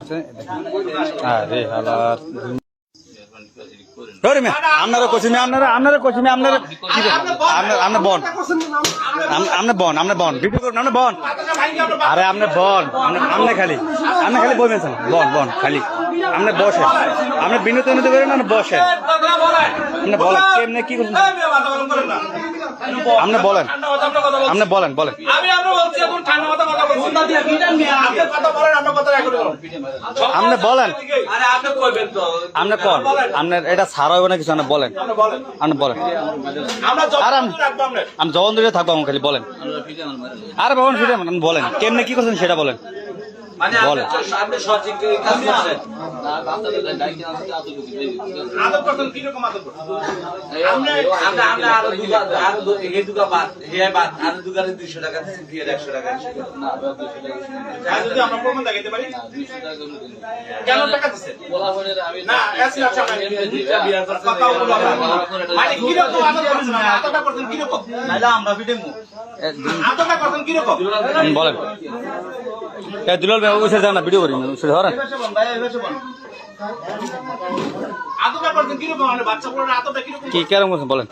করছে। আরে হালার আপনারা কোচিং আপনারা কোচিং আপনারা আপনার বন আপনার বন আপনার বন ভিডিও করুন আপনার বন আরে আপনার বন আপনি খালি বলবেন বন বন খালি আপনি বসে আপনি বিনোদন করেন না বসে আপনি বলেন কেমনে কি করছেন আপনি বলেন আপনি বলেন বলেন আপনি বলেন আপনি কন আপনার এটা ছাড়া হবে না কিছু আপনি বলেন আপনি বলেন আর আমি জবান ধরে থাকবো আমার খালি বলেন আরে বাবন ফিরে বলেন কেমনে কি করছেন সেটা বলেন বলেন বলেন দুলাল ভাই উঠে যান না ভিডিও করি ধরেন কি কেরকম করছেন বলেন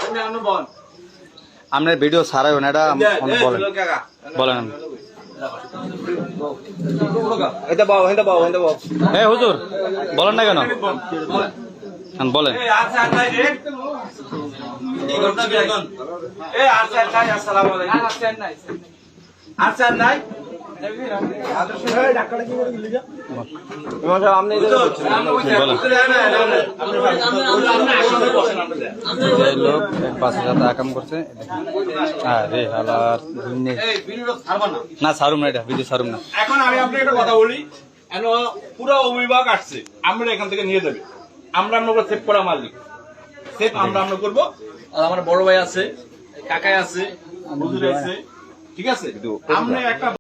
আপনার ভিডিও ছাড়াই না এটা বলেন বলেন এই হুজুর বলেন না কেন বলেন লোক 5,000 টাকা কাম করছে আরে হালার না ছাড়ুম না এটা ভিডিও ছাড়ুম না। এখন আমি আপনাকে একটা কথা বলি, পুরো অভিভাবক আসছে, আমরা এখান থেকে নিয়ে যাবে, আমরা সেভ করা মালিক, সেভ আমরা করবো। আর আমার বড় ভাই আছে, কাকাই আছে, হুজুর আছে, ঠিক আছে। আমরা একটা